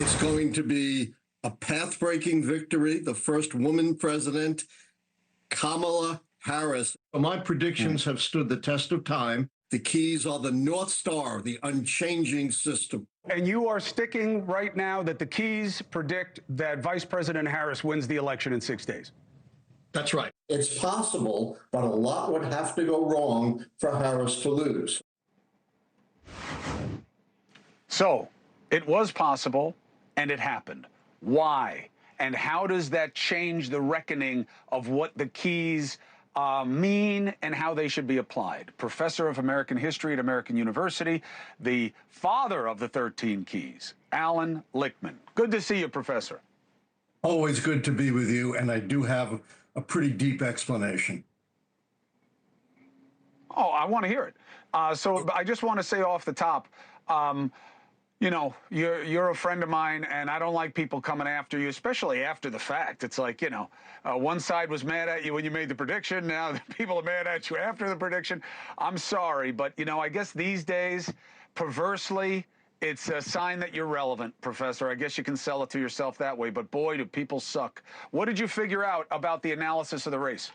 It's going to be a path-breaking victory, the first woman president, Kamala Harris. My predictions have stood the test of time. The keys are the North Star, the unchanging system. And you are sticking right now that the keys predict that Vice President Harris wins the election in 6 days. That's right. It's possible, but a lot would have to go wrong for Harris to lose. So it was possible, and it happened. Why? And how does that change the reckoning of what the keys mean and how they should be applied? Professor of American History at American University, the father of the 13 keys, Allan Lichtman. Good to see you, Professor. Always good to be with you, and I do have a pretty deep explanation. Oh, I want to hear it. So I just want to say off the top, you know, you're a friend of mine, and I don't like people coming after you, especially after the fact. It's like, you know, one side was mad at you when you made the prediction. Now the people are mad at you after the prediction. I'm sorry, but, you know, I guess these days, perversely, it's a sign that you're relevant, Professor. I guess you can sell it to yourself that way, but boy, do people suck. What did you figure out about the analysis of the race?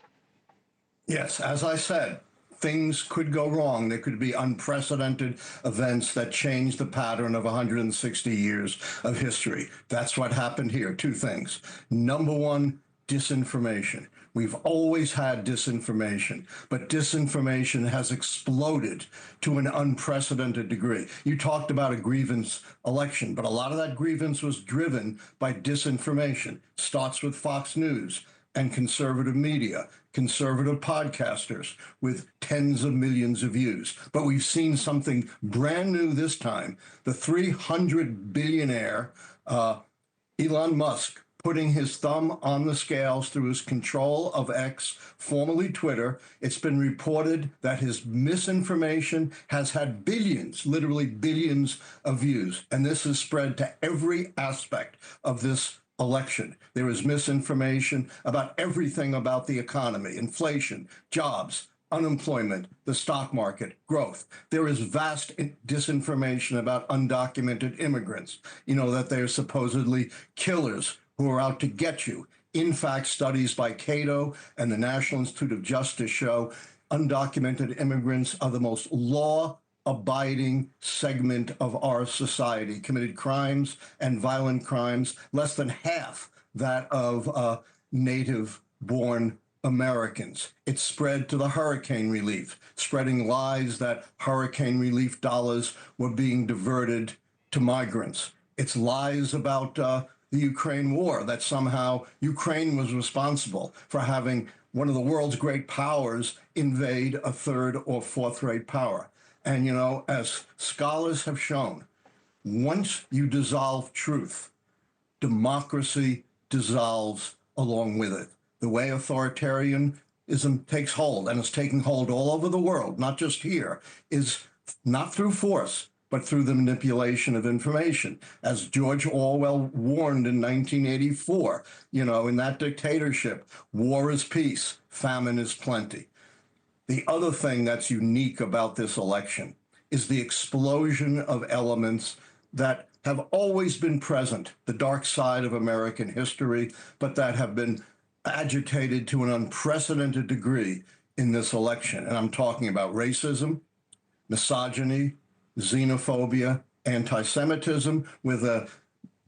Yes, as I said, things could go wrong. There could be unprecedented events that change the pattern of 160 years of history. That's what happened here. Two things. Number one, disinformation. We've always had disinformation, but disinformation has exploded to an unprecedented degree. You talked about a grievance election, but a lot of that grievance was driven by disinformation. Starts with Fox News and conservative media, conservative podcasters with tens of millions of views. But we've seen something brand new this time. The 300 billionaire Elon Musk putting his thumb on the scales through his control of X, formerly Twitter. It's been reported that his misinformation has had billions, literally billions of views. And this has spread to every aspect of this election. There is misinformation about everything about the economy, inflation, jobs, unemployment, the stock market, growth. There is vast disinformation about undocumented immigrants, you know, that they're supposedly killers who are out to get you. In fact, studies by Cato and the National Institute of Justice show undocumented immigrants are the most law-abiding segment of our society, committed crimes and violent crimes, less than half that of native-born Americans. It spread to the hurricane relief, spreading lies that hurricane relief dollars were being diverted to migrants. It's lies about the Ukraine war, that somehow Ukraine was responsible for having one of the world's great powers invade a third or fourth-rate power. And, you know, as scholars have shown, once you dissolve truth, democracy dissolves along with it. The way authoritarianism takes hold, and it's taking hold all over the world, not just here, is not through force, but through the manipulation of information. As George Orwell warned in 1984, you know, in that dictatorship, war is peace, famine is plenty. The other thing that's unique about this election is the explosion of elements that have always been present, the dark side of American history, but that have been agitated to an unprecedented degree in this election. And I'm talking about racism, misogyny, xenophobia, anti-Semitism, with a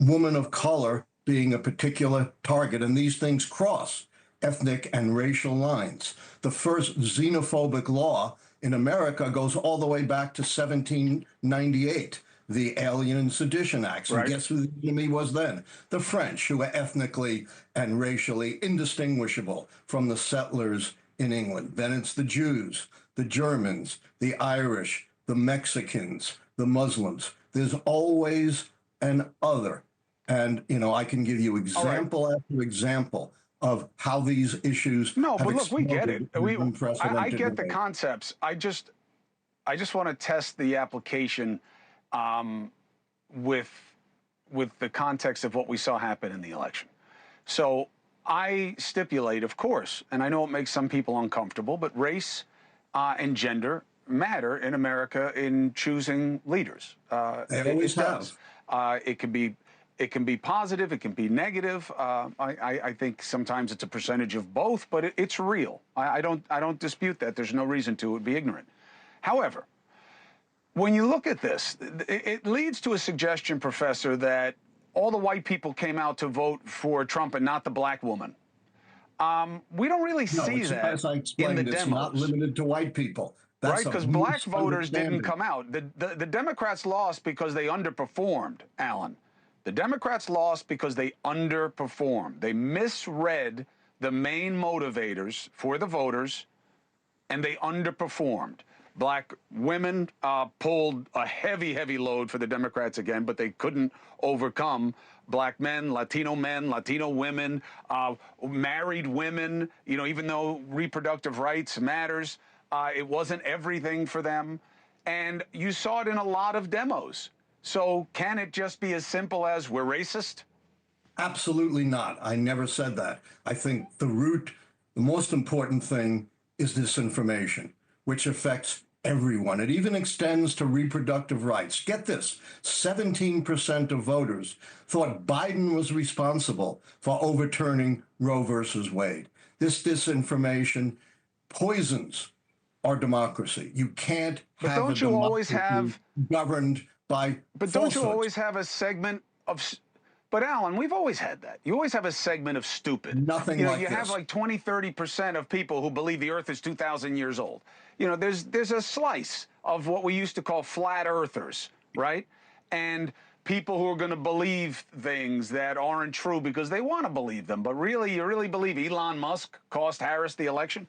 woman of color being a particular target. And these things cross ethnic and racial lines. The first xenophobic law in America goes all the way back to 1798, the Alien and Sedition Acts. And guess who the enemy was then? The French, who were ethnically and racially indistinguishable from the settlers in England. Then it's the Jews, the Germans, the Irish, the Mexicans, the Muslims. There's always an other. And, you know, I can give you example after example of how these issues No, but look, we get it. I get the concepts. I just want to test the application with the context of what we saw happen in the election. So I stipulate, of course, and I know it makes some people uncomfortable, but race and gender matter in America in choosing leaders. They always have. It could be It can be positive, it can be negative. I think sometimes it's a percentage of both, but it's real. I don't dispute that. There's no reason to be ignorant. However, when you look at this, it leads to a suggestion, Professor, that all the white people came out to vote for Trump and not the black woman. We don't really see that as I explained, in the it's demos. not limited to white people. Right, because black voters didn't come out. The Democrats lost because they underperformed, Allan. The Democrats lost because they underperformed. They misread the main motivators for the voters, and they underperformed. Black women pulled a heavy, heavy load for the Democrats again, but they couldn't overcome black men, Latino women, married women, you know, even though reproductive rights matters, it wasn't everything for them. And you saw it in a lot of demos. So can it just be as simple as we're racist? Absolutely not. I never said that. I think the most important thing is disinformation, which affects everyone. It even extends to reproductive rights. Get this, 17% of voters thought Biden was responsible for overturning Roe versus Wade. This disinformation poisons our democracy. You can't have a democracy governed by But falsehoods. don't you always have a segment of... But Allan, we've always had that. You always have a segment of stupid. Nothing like you this. have like 20, 30% of people who believe the earth is 2,000 years old. You know, there's a slice of what we used to call flat earthers, right? And people who are going to believe things that aren't true because they want to believe them. But really, you really believe Elon Musk cost Harris the election?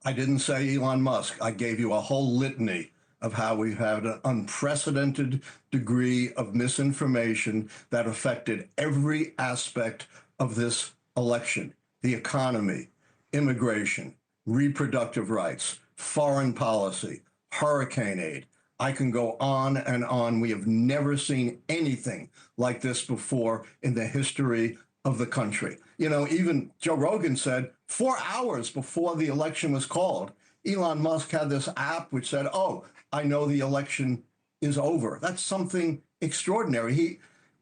I didn't say Elon Musk. I gave you a whole litany of how we've had an unprecedented degree of misinformation that affected every aspect of this election: the economy, immigration, reproductive rights, foreign policy, hurricane aid. I can go on and on. We have never seen anything like this before in the history of the country. You know, even Joe Rogan said 4 hours before the election was called, Elon Musk had this app which said, "Oh, I know the election is over." That's something extraordinary.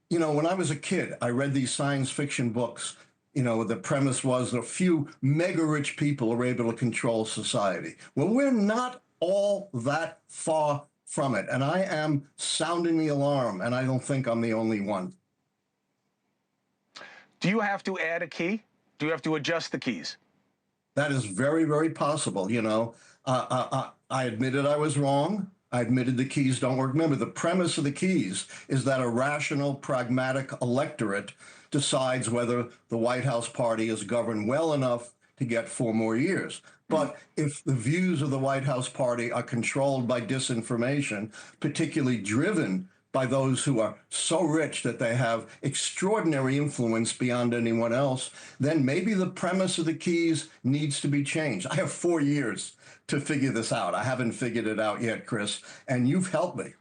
You know, when I was a kid, I read these science fiction books. You know, the premise was a few mega rich people are able to control society. Well, we're not all that far from it. And I am sounding the alarm, and I don't think I'm the only one. Do you have to add a key? Do you have to adjust the keys? That is very, very possible. You know, I admitted I was wrong. I admitted the keys don't work. Remember, the premise of the keys is that a rational, pragmatic electorate decides whether the White House party is governed well enough to get 4 more years. But if the views of the White House party are controlled by disinformation, particularly driven by those who are so rich that they have extraordinary influence beyond anyone else, then maybe the premise of the keys needs to be changed. I have 4 years to figure this out. I haven't figured it out yet, Chris, and you've helped me.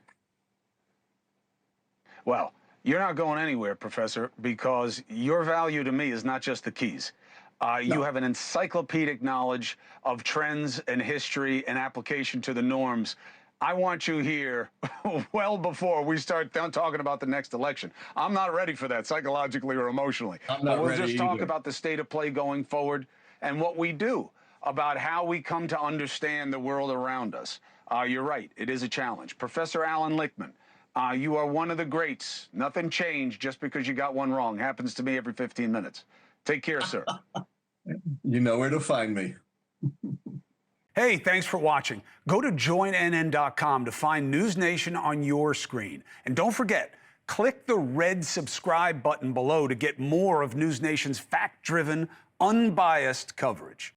Well, you're not going anywhere, Professor, because your value to me is not just the keys. You have an encyclopedic knowledge of trends and history and application to the norms. I want you here well before we start talking about the next election. I'm not ready for that psychologically or emotionally. I'm not we'll ready just talk either. about the state of play going forward and what we do about how we come to understand the world around us. You're right. It is a challenge. Professor Allan Lichtman, you are one of the greats. Nothing changed just because you got one wrong. Happens to me every 15 minutes. Take care, sir. You know where to find me. Hey, thanks for watching. Go to joinnn.com to find NewsNation on your screen. And don't forget, click the red subscribe button below to get more of NewsNation's fact-driven, unbiased coverage.